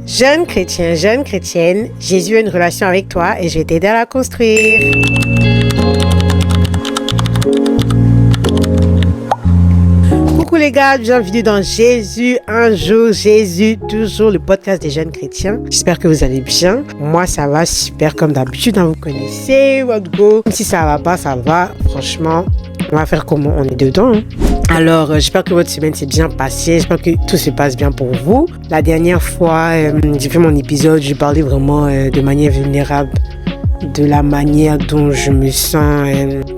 Jeune chrétien, jeune chrétienne, Jésus a une relation avec toi et je vais t'aider à la construire. Coucou les gars, bienvenue dans Jésus, un jour Jésus, toujours le podcast des jeunes chrétiens. J'espère que vous allez bien. Moi ça va super comme d'habitude, vous connaissez, what go. Même si ça va pas, ça va, franchement. On va faire comment on est dedans. Alors, j'espère que votre semaine s'est bien passée. J'espère que tout se passe bien pour vous. La dernière fois, j'ai fait mon épisode. J'ai parlé vraiment de manière vulnérable de la manière dont je me sens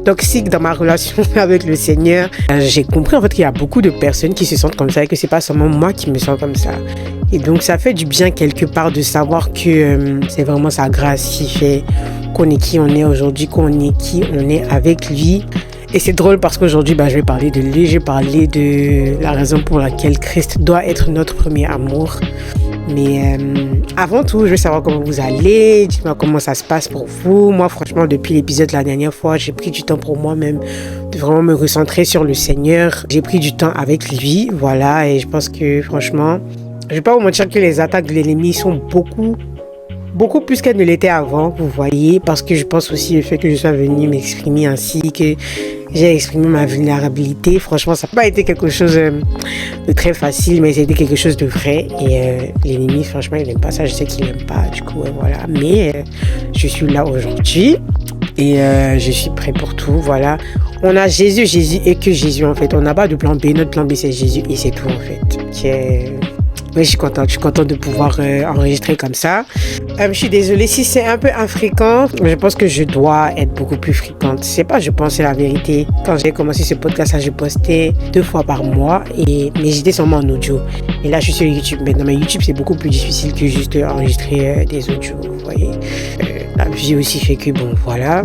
toxique dans ma relation avec le Seigneur. J'ai compris en fait qu'il y a beaucoup de personnes qui se sentent comme ça et que c'est pas seulement moi qui me sens comme ça. Et donc, ça fait du bien quelque part de savoir que c'est vraiment sa grâce qui fait qu'on est qui on est aujourd'hui, qu'on est qui on est avec lui. Et c'est drôle parce qu'aujourd'hui, je vais parler de lui. Je vais parler de la raison pour laquelle Christ doit être notre premier amour. Mais avant tout, je veux savoir comment vous allez. Dites-moi comment ça se passe pour vous. Moi, franchement, depuis l'épisode de la dernière fois, j'ai pris du temps pour moi-même de vraiment me recentrer sur le Seigneur. J'ai pris du temps avec lui, voilà. Et je pense que, franchement, je ne vais pas vous mentir que les attaques de l'ennemi sont beaucoup plus qu'elles ne l'étaient avant, vous voyez, parce que je pense aussi le fait que je sois venu m'exprimer ainsi, que j'ai exprimé ma vulnérabilité. Franchement, ça n'a pas été quelque chose de très facile, mais c'était quelque chose de vrai. Et l'ennemi, franchement, il n'aime pas ça. Je sais qu'il n'aime pas, du coup, voilà. Mais je suis là aujourd'hui et je suis prêt pour tout, voilà. On a Jésus et que Jésus, en fait. On n'a pas de plan B. Notre plan B, c'est Jésus et c'est tout, en fait. Mais je suis contente de pouvoir enregistrer comme ça. Je suis désolée si c'est un peu infréquent. Je pense que je dois être beaucoup plus fréquente. C'est pas, je pense, c'est la vérité. Quand j'ai commencé ce podcast, je postais 2 fois par mois, mais j'étais seulement en audio. Et là, je suis sur YouTube. Maintenant, mais YouTube, c'est beaucoup plus difficile que juste enregistrer des audios, vous voyez. La vie aussi fait que, bon, voilà.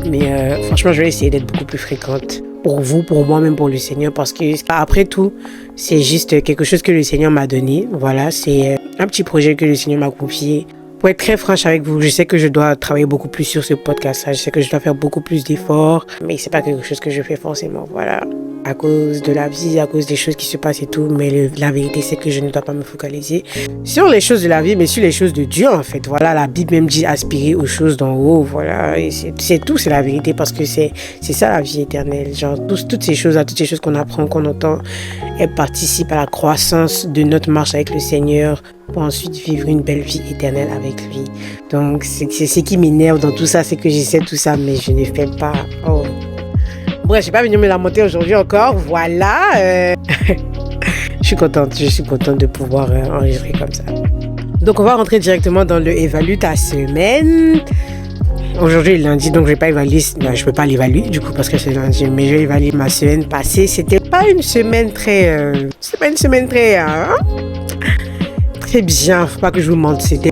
Mais franchement, je vais essayer d'être beaucoup plus fréquente. Pour vous, pour moi, même pour le Seigneur, parce que après tout, c'est juste quelque chose que le Seigneur m'a donné. Voilà, c'est un petit projet que le Seigneur m'a confié. Pour être très franche avec vous, je sais que je dois travailler beaucoup plus sur ce podcast-là. Je sais que je dois faire beaucoup plus d'efforts, mais c'est pas quelque chose que je fais forcément. Voilà, à cause de la vie, à cause des choses qui se passent et tout. Mais la vérité, c'est que je ne dois pas me focaliser sur les choses de la vie, mais sur les choses de Dieu, en fait. Voilà, la Bible même dit aspirer aux choses d'en haut. Voilà, et c'est tout, c'est la vérité, parce que c'est ça la vie éternelle. Genre, toutes ces choses qu'on apprend, qu'on entend, elles participent à la croissance de notre marche avec le Seigneur, pour ensuite vivre une belle vie éternelle avec lui. Donc, c'est ce qui m'énerve dans tout ça, c'est que j'essaie tout ça, mais je ne fais pas. Oh. Bref, je suis pas venue me lamenter aujourd'hui encore. Voilà. Je suis contente de pouvoir enregistrer comme ça. Donc, on va rentrer directement dans le évalue ta semaine. Aujourd'hui est lundi, donc je vais pas évaluer. Je peux pas l'évaluer du coup parce que c'est lundi, mais je vais évaluer ma semaine passée. C'était pas une semaine très. Très bien, faut pas que je vous mente, c'était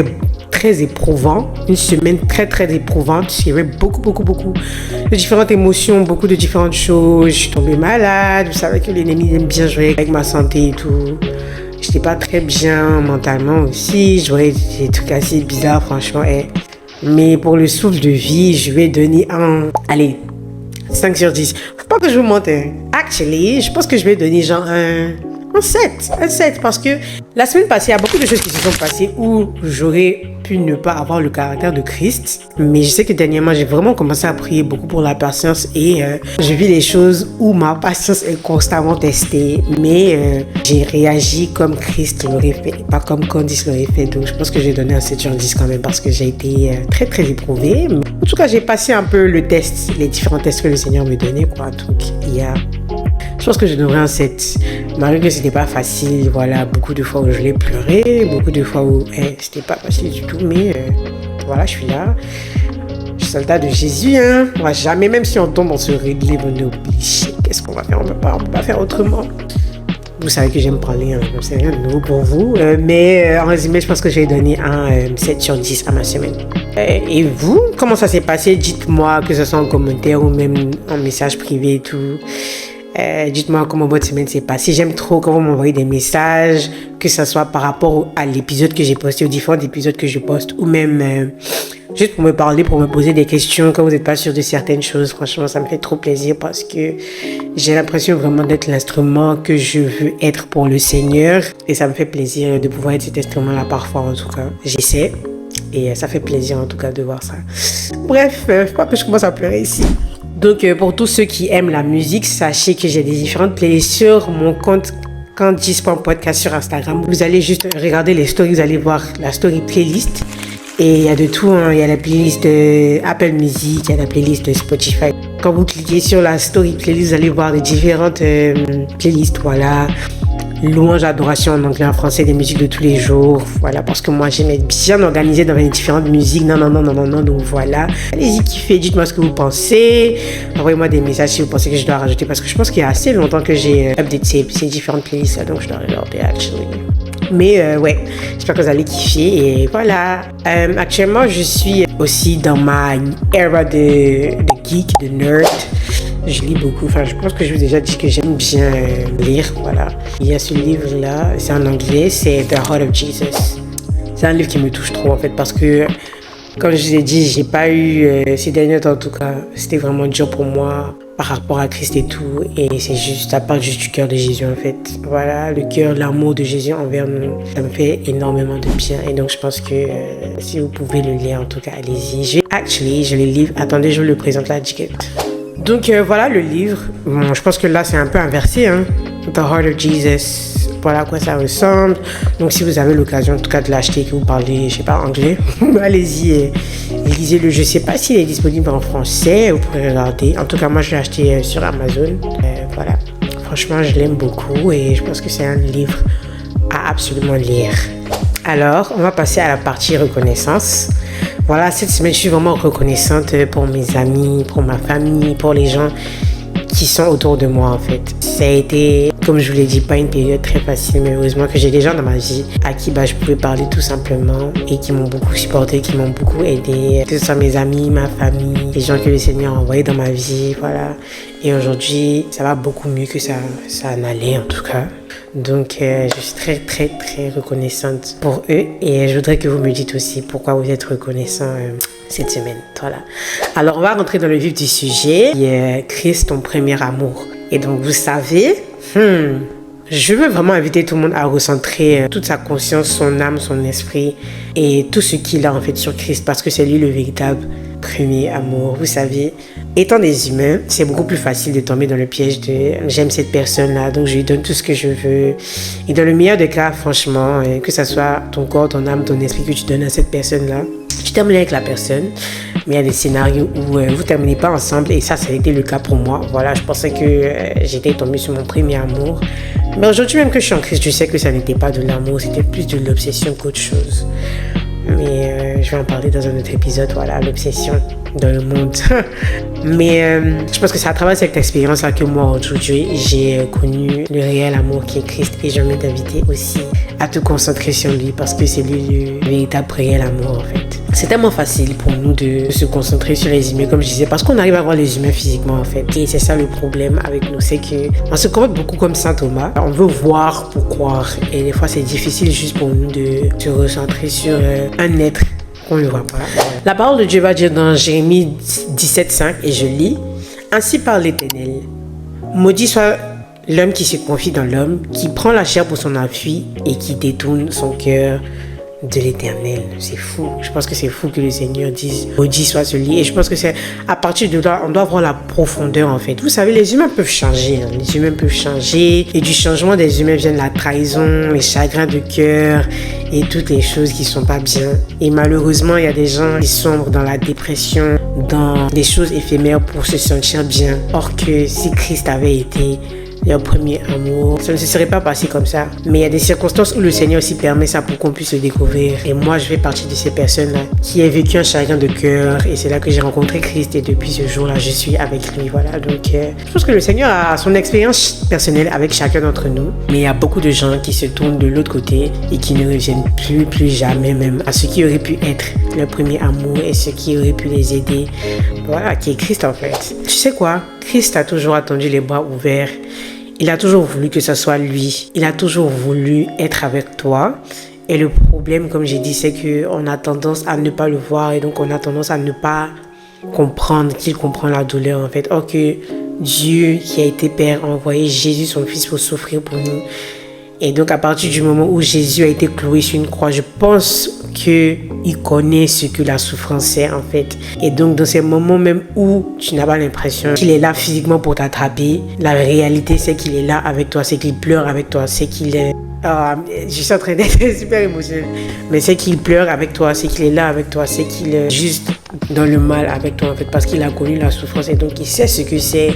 très éprouvant, une semaine très très éprouvante. Il y avait beaucoup de différentes émotions, beaucoup de différentes choses. Je suis tombée malade, vous savez que l'ennemi aime bien jouer avec ma santé et tout. J'étais pas très bien mentalement aussi, je voyais des trucs assez bizarres franchement. Mais pour le souffle de vie, je vais donner 5 sur 10. Faut pas que je vous mente. Actually, je pense que je vais donner genre un 7, parce que la semaine passée, il y a beaucoup de choses qui se sont passées où j'aurais pu ne pas avoir le caractère de Christ. Mais je sais que dernièrement, j'ai vraiment commencé à prier beaucoup pour la patience et je vis les choses où ma patience est constamment testée. Mais j'ai réagi comme Christ l'aurait fait, pas comme Candice l'aurait fait. Donc je pense que j'ai donné un 7 sur 10 quand même parce que j'ai été très très éprouvée. En tout cas, j'ai passé un peu le test, les différents tests que le Seigneur me donnait, quoi. Donc je pense que je donnerais un 7. Malgré que c'était pas facile, voilà, beaucoup de fois où je l'ai pleuré, beaucoup de fois où c'était pas facile du tout, mais voilà, je suis là. Je suis soldat de Jésus, hein. On va jamais, même si on tombe, on se régler, on est obligé. Qu'est-ce qu'on va faire? On peut pas faire autrement. Vous savez que j'aime parler, hein, donc c'est rien de nouveau pour vous. Mais en résumé, je pense que je vais donner un 7 sur 10 à ma semaine. Et vous, comment ça s'est passé? Dites-moi, que ce soit en commentaire ou même en message privé et tout. Dites-moi comment votre semaine s'est passée. J'aime trop quand vous m'envoyez des messages, que ce soit par rapport à l'épisode que j'ai posté, aux différents épisodes que je poste, ou même juste pour me parler, pour me poser des questions quand vous n'êtes pas sûr de certaines choses. Franchement, ça me fait trop plaisir parce que j'ai l'impression vraiment d'être l'instrument que je veux être pour le Seigneur. Et ça me fait plaisir de pouvoir être cet instrument-là parfois, en tout cas. J'essaie. Et ça fait plaisir en tout cas de voir ça. Bref, je commence à pleurer ici. Donc pour tous ceux qui aiment la musique, sachez que j'ai des différentes playlists sur mon compte Candice.podcast sur Instagram. Vous allez juste regarder les stories, vous allez voir la story playlist. Et il y a de tout, hein. Il y a la playlist Apple Music, il y a la playlist de Spotify. Quand vous cliquez sur la story playlist, vous allez voir les différentes playlists, voilà. Louange, adoration en anglais, en français, des musiques de tous les jours. Voilà, parce que moi, j'aime être bien organisée dans les différentes musiques. Non. Donc voilà. Allez-y, kiffez. Dites-moi ce que vous pensez. Envoyez-moi des messages si vous pensez que je dois rajouter. Parce que je pense qu'il y a assez longtemps que j'ai update ces différentes playlists là. Donc je dois regarder, actually. Mais ouais, j'espère que vous allez kiffer. Et voilà. Actuellement, je suis aussi dans ma era de geek, de nerd. Je lis beaucoup, je pense que je vous ai déjà dit que j'aime bien lire, voilà. Il y a ce livre-là, c'est en anglais, c'est The Heart of Jesus. C'est un livre qui me touche trop en fait parce que, comme je vous ai dit, j'ai pas eu, ces derniers temps en tout cas, c'était vraiment dur pour moi par rapport à Christ et tout. Et c'est juste, ça parle juste du cœur de Jésus en fait. Voilà, le cœur, l'amour de Jésus envers nous, ça me fait énormément de bien. Et donc je pense que si vous pouvez le lire en tout cas, allez-y. Je le livre, attendez, je vous le présente là, Jicket. Donc voilà le livre. Bon, je pense que là c'est un peu inversé, hein. The Heart of Jesus. Voilà à quoi ça ressemble. Donc si vous avez l'occasion en tout cas de l'acheter, que vous parlez, je sais pas, anglais, allez-y et lisez-le. Je sais pas s'il est disponible en français, vous pourrez regarder. En tout cas moi je l'ai acheté sur Amazon. Voilà. Franchement je l'aime beaucoup et je pense que c'est un livre à absolument lire. Alors on va passer à la partie reconnaissance. Voilà, cette semaine, je suis vraiment reconnaissante pour mes amis, pour ma famille, pour les gens qui sont autour de moi, en fait. Ça a été, comme je vous l'ai dit, pas une période très facile, mais heureusement que j'ai des gens dans ma vie à qui je pouvais parler tout simplement et qui m'ont beaucoup supporté, qui m'ont beaucoup aidé. Que ce soit mes amis, ma famille, les gens que le Seigneur a envoyés dans ma vie, voilà. Et aujourd'hui, ça va beaucoup mieux que ça en allait, en tout cas. Donc, je suis très, très, très reconnaissante pour eux. Et je voudrais que vous me dites aussi pourquoi vous êtes reconnaissant cette semaine. Voilà. Alors, on va rentrer dans le vif du sujet. Christ, ton premier amour. Et donc, vous savez, je veux vraiment inviter tout le monde à recentrer toute sa conscience, son âme, son esprit et tout ce qu'il a en fait sur Christ. Parce que c'est lui le véritable premier amour. Vous savez, étant des humains, c'est beaucoup plus facile de tomber dans le piège de j'aime cette personne-là, donc je lui donne tout ce que je veux. Et dans le meilleur des cas, franchement, que ça soit ton corps, ton âme, ton esprit que tu donnes à cette personne-là, tu termines avec la personne. Mais il y a des scénarios où vous ne terminez pas ensemble et ça a été le cas pour moi. Voilà, je pensais que j'étais tombée sur mon premier amour. Mais aujourd'hui, même que je suis en Christ, je sais que ça n'était pas de l'amour, c'était plus de l'obsession qu'autre chose. Mais je vais en parler dans un autre épisode, voilà, l'obsession dans le monde. Mais je pense que c'est à travers cette expérience-là que moi, aujourd'hui, j'ai connu le réel amour qui est Christ. Et je vais t'inviter aussi à te concentrer sur lui parce que c'est lui le véritable réel amour, en fait. C'est tellement facile pour nous de se concentrer sur les humains, comme je disais, parce qu'on arrive à voir les humains physiquement, en fait. Et c'est ça le problème avec nous, c'est qu'on se comporte beaucoup comme Saint Thomas. On veut voir pour croire. Et des fois, c'est difficile juste pour nous de se recentrer sur un être qu'on ne voit pas. La parole de Dieu va dire dans Jérémie 17:5, et je lis: Ainsi parle l'Éternel. Maudit soit l'homme qui se confie dans l'homme, qui prend la chair pour son appui et qui détourne son cœur de l'Éternel. C'est fou. Je pense que c'est fou que le Seigneur dise maudit soit celui. Et je pense que c'est à partir de là, on doit voir la profondeur en fait. Vous savez, les humains peuvent changer. Hein. Les humains peuvent changer. Et du changement des humains viennent la trahison, les chagrins de cœur et toutes les choses qui sont pas bien. Et malheureusement, il y a des gens qui sombrent dans la dépression, dans des choses éphémères pour se sentir bien. Or que si Christ avait été leur premier amour, ça ne se serait pas passé comme ça. Mais il y a des circonstances où le Seigneur aussi permet ça pour qu'on puisse le découvrir. Et moi, je fais partie de ces personnes-là qui ont vécu un chagrin de cœur. Et c'est là que j'ai rencontré Christ. Et depuis ce jour-là, je suis avec lui. Voilà. Donc, je pense que le Seigneur a son expérience personnelle avec chacun d'entre nous. Mais il y a beaucoup de gens qui se tournent de l'autre côté et qui ne reviennent plus jamais même à ce qui aurait pu être leur premier amour et ce qui aurait pu les aider. Voilà, qui est Christ en fait. Tu sais quoi? Christ a toujours attendu les bras ouverts. Il a toujours voulu que ce soit lui. Il a toujours voulu être avec toi. Et le problème, comme j'ai dit, c'est qu'on a tendance à ne pas le voir et donc on a tendance à ne pas comprendre qu'il comprend la douleur en fait. Or que Dieu qui a été Père a envoyé Jésus son Fils pour souffrir pour nous. Et donc à partir du moment où Jésus a été cloué sur une croix, je pense qu'il connaît ce que la souffrance est en fait. Et donc dans ces moments même où tu n'as pas l'impression qu'il est là physiquement pour t'attraper, la réalité c'est qu'il est là avec toi, c'est qu'il pleure avec toi, c'est qu'il est... je suis en train d'être super émotionnelle. Mais c'est qu'il pleure avec toi, c'est qu'il est là avec toi, c'est qu'il est juste dans le mal avec toi en fait, parce qu'il a connu la souffrance et donc il sait ce que c'est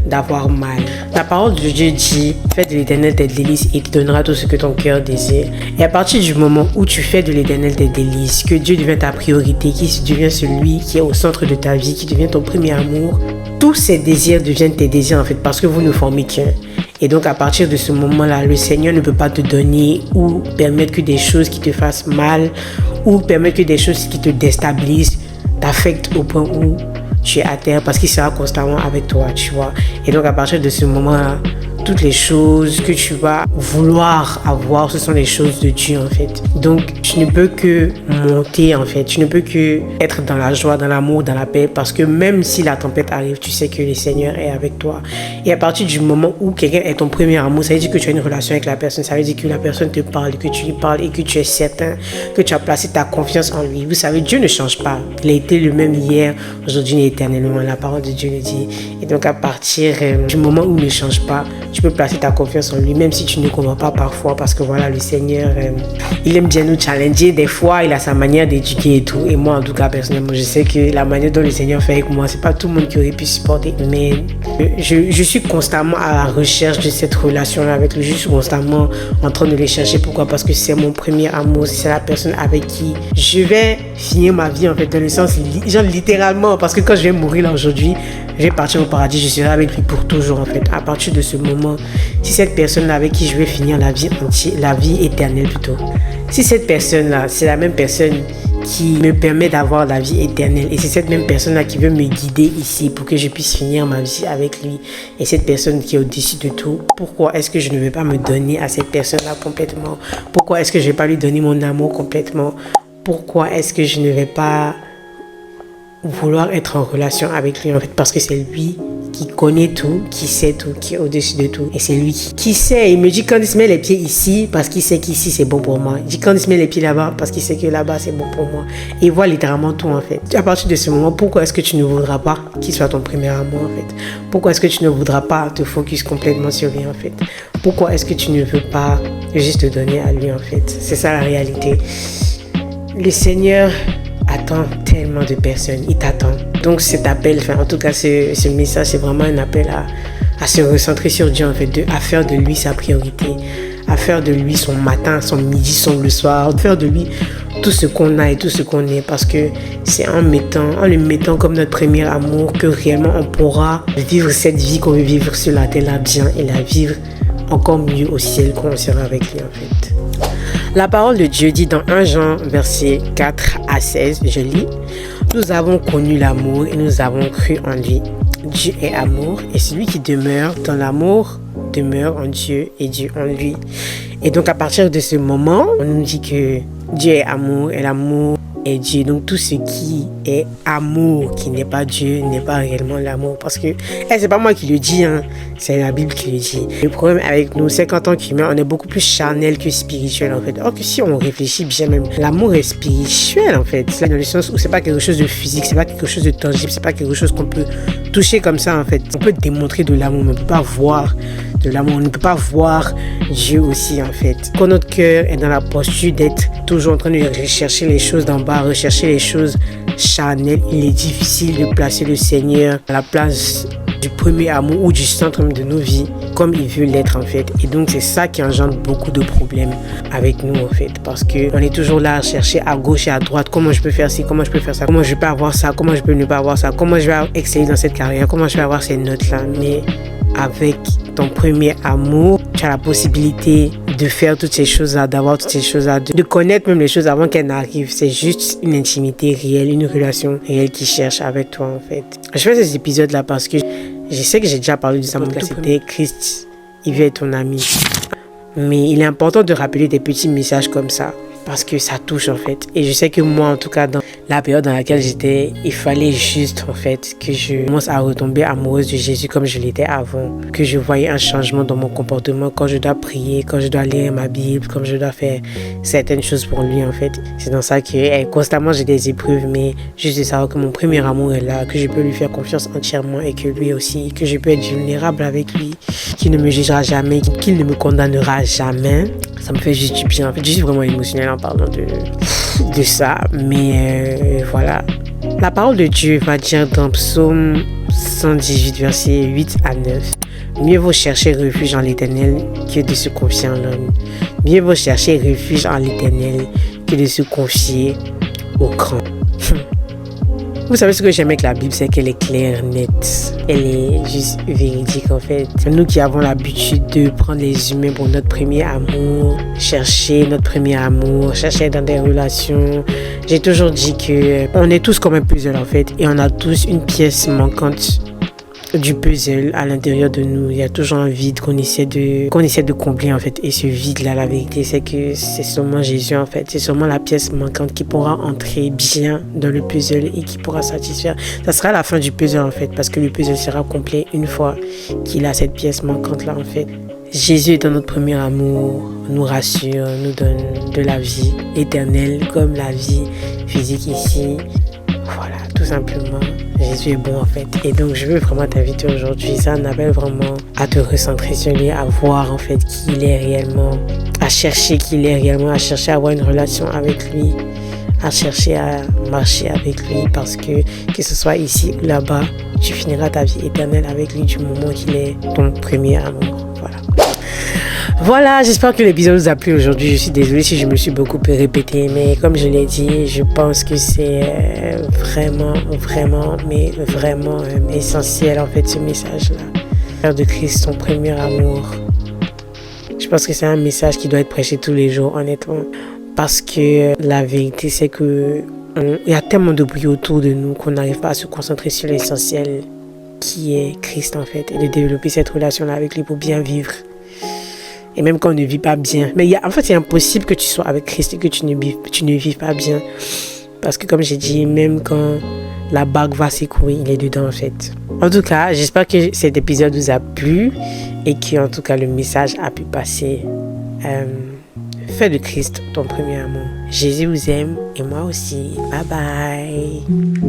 d'avoir mal. La parole de Dieu dit: fais de l'Éternel tes délices et il te donnera tout ce que ton cœur désire. Et à partir du moment où tu fais de l'Éternel tes délices, que Dieu devient ta priorité, qui devient celui qui est au centre de ta vie, qui devient ton premier amour, tous ces désirs deviennent tes désirs en fait, parce que vous ne formez qu'un. Et donc à partir de ce moment-là, le Seigneur ne peut pas te donner ou permettre que des choses qui te fassent mal ou permettre que des choses qui te déstabilisent t'affectent au point où tu es à terre, parce qu'il sera constamment avec toi, tu vois. Et donc à partir de ce moment-là, toutes les choses que tu vas vouloir avoir, ce sont les choses de Dieu en fait. Donc tu ne peux que monter en fait, tu ne peux que être dans la joie, dans l'amour, dans la paix, parce que même si la tempête arrive, tu sais que le Seigneur est avec toi. Et à partir du moment où quelqu'un est ton premier amour, ça veut dire que tu as une relation avec la personne, ça veut dire que la personne te parle, que tu lui parles et que tu es certain que tu as placé ta confiance en lui. Vous savez, Dieu ne change pas. Il a été le même hier, aujourd'hui et éternellement. La parole de Dieu le dit. Et donc à partir du moment où il ne change pas, tu peux placer ta confiance en lui, même si tu ne comprends pas parfois, parce que voilà, le Seigneur, il aime bien nous challenger. Des fois, il a sa manière d'éduquer et tout. Et moi, en tout cas, personnellement, je sais que la manière dont le Seigneur fait avec moi, c'est pas tout le monde qui aurait pu supporter. Mais je suis constamment à la recherche de cette relation-là avec lui. Je suis constamment en train de les chercher. Pourquoi? Parce que c'est mon premier amour. C'est la personne avec qui je vais finir ma vie, en fait, dans le sens, genre littéralement. Parce que quand je vais mourir là aujourd'hui, je vais partir au paradis, je serai avec lui pour toujours en fait. À partir de ce moment, si cette personne-là avec qui je vais finir la vie entière, la vie éternelle plutôt, si cette personne-là, c'est la même personne qui me permet d'avoir la vie éternelle, et c'est cette même personne-là qui veut me guider ici pour que je puisse finir ma vie avec lui, et cette personne qui est au-dessus de tout, pourquoi est-ce que je ne vais pas me donner à cette personne-là complètement? Pourquoi est-ce que je ne vais pas lui donner mon amour complètement? Pourquoi est-ce que je ne vais pas vouloir être en relation avec lui en fait? Parce que c'est lui qui connaît tout, qui sait tout, qui est au-dessus de tout. Et c'est lui qui sait. Il me dit quand il se met les pieds ici, parce qu'il sait qu'ici c'est bon pour moi. Il dit quand il se met les pieds là-bas, parce qu'il sait que là-bas c'est bon pour moi. Et il voit littéralement tout en fait. À partir de ce moment, pourquoi est-ce que tu ne voudras pas qu'il soit ton premier amour en fait? Pourquoi est-ce que tu ne voudras pas te focus complètement sur lui en fait? Pourquoi est-ce que tu ne veux pas juste te donner à lui en fait? C'est ça la réalité. Le Seigneur attend tellement de personnes, il t'attend. Donc cet appel, en tout cas ce message, c'est vraiment un appel à se recentrer sur Dieu en fait, à faire de lui sa priorité, à faire de lui son matin, son midi, le soir, faire de lui tout ce qu'on a et tout ce qu'on est, parce que c'est en le mettant comme notre premier amour que réellement on pourra vivre cette vie qu'on veut vivre sur la terre là bien, et la vivre encore mieux au ciel quand on sera avec lui en fait. La parole de Dieu dit dans 1 Jean, versets 4 à 16, je lis: nous avons connu l'amour et nous avons cru en lui. Dieu est amour, et celui qui demeure dans l'amour demeure en Dieu et Dieu en lui. Et donc à partir de ce moment, on nous dit que Dieu est amour et l'amour est Dieu. Donc tout ce qui est amour, qui n'est pas Dieu, n'est pas réellement l'amour. Parce que c'est pas moi qui le dis, c'est la Bible qui le dit. Le problème avec nous, c'est qu'en tant qu'humain, on est beaucoup plus charnel que spirituel en fait. Or que si on réfléchit bien même, l'amour est spirituel en fait. C'est dans le sens où c'est pas quelque chose de physique, c'est pas quelque chose de tangible, c'est pas quelque chose qu'on peut toucher comme ça en fait. On peut démontrer de l'amour, mais on ne peut pas voir de l'amour, on ne peut pas voir Dieu aussi en fait. Quand notre cœur est dans la posture d'être toujours en train de rechercher les choses d'en bas, rechercher les choses charnelles, il est difficile de placer le Seigneur à la place du premier amour ou du centre de nos vies comme il veut l'être en fait. Et donc c'est ça qui engendre beaucoup de problèmes avec nous en fait, parce que on est toujours là à chercher à gauche et à droite, comment je peux faire ci, comment je peux faire ça, comment je peux avoir ça, comment je peux ne pas avoir ça, comment je vais exceller dans cette carrière, comment je vais avoir ces notes là. Mais avec ton premier amour, tu as la possibilité de faire toutes ces choses-là, d'avoir toutes ces choses-là, de connaître même les choses avant qu'elles n'arrivent. C'est juste une intimité réelle, une relation réelle qui cherche avec toi en fait. Je fais ces épisodes-là parce que je sais que j'ai déjà parlé de ça, mais c'était Christ, il veut être ton ami. Mais il est important de rappeler des petits messages comme ça, parce que ça touche en fait. Et je sais que moi, en tout cas, dans la période dans laquelle j'étais, il fallait juste en fait que je commence à retomber amoureuse de Jésus comme je l'étais avant, que je voyais un changement dans mon comportement quand je dois prier, quand je dois lire ma Bible, quand je dois faire certaines choses pour lui en fait. C'est dans ça que constamment j'ai des épreuves, mais juste de savoir que mon premier amour est là, que je peux lui faire confiance entièrement et que lui aussi, que je peux être vulnérable avec lui, qu'il ne me jugera jamais, qu'il ne me condamnera jamais. Ça me fait juste du bien. En fait, je suis vraiment émotionnelle en parlant de ça. Mais voilà. La parole de Dieu va dire dans Psaume 118, versets 8 à 9. Mieux vaut chercher refuge en l'Éternel que de se confier en l'homme. Mieux vaut chercher refuge en l'Éternel que de se confier au cran. Vous savez ce que j'aime avec la Bible, c'est qu'elle est claire, nette. Elle est juste véridique en fait. Nous qui avons l'habitude de prendre les humains pour notre premier amour, chercher notre premier amour, chercher dans des relations. J'ai toujours dit que on est tous comme un puzzle en fait. Et on a tous une pièce manquante du puzzle à l'intérieur de nous. Il y a toujours un vide qu'on essaie de combler en fait. Et ce vide là, la vérité c'est que c'est seulement Jésus en fait. C'est seulement la pièce manquante qui pourra entrer bien dans le puzzle et qui pourra satisfaire. Ça sera la fin du puzzle en fait, parce que le puzzle sera complet une fois qu'il a cette pièce manquante là en fait. Jésus étant notre premier amour, nous rassure, nous donne de la vie éternelle comme la vie physique ici. Voilà, tout simplement. Jésus est bon en fait. Et donc je veux vraiment t'inviter aujourd'hui. Ça m'appelle vraiment à te recentrer sur lui, à voir en fait qui il est réellement, à chercher qui il est réellement, à chercher à avoir une relation avec lui, à chercher à marcher avec lui, parce que ce soit ici ou là-bas, tu finiras ta vie éternelle avec lui du moment qu'il est ton premier amour. Voilà, j'espère que l'épisode vous a plu aujourd'hui. Je suis désolée si je me suis beaucoup répétée, mais comme je l'ai dit, je pense que c'est vraiment essentiel en fait ce message-là. Faire de Christ son premier amour. Je pense que c'est un message qui doit être prêché tous les jours, honnêtement. Parce que la vérité, c'est que il y a tellement de bruit autour de nous qu'on n'arrive pas à se concentrer sur l'essentiel qui est Christ en fait, et de développer cette relation-là avec lui pour bien vivre. Et même quand on ne vit pas bien. Mais en fait, c'est impossible que tu sois avec Christ et que tu ne vives pas bien. Parce que comme j'ai dit, même quand la barque va s'écrouler, il est dedans en fait. En tout cas, j'espère que cet épisode vous a plu et que en tout cas le message a pu passer. Fais de Christ ton premier amour. Jésus vous aime et moi aussi. Bye bye.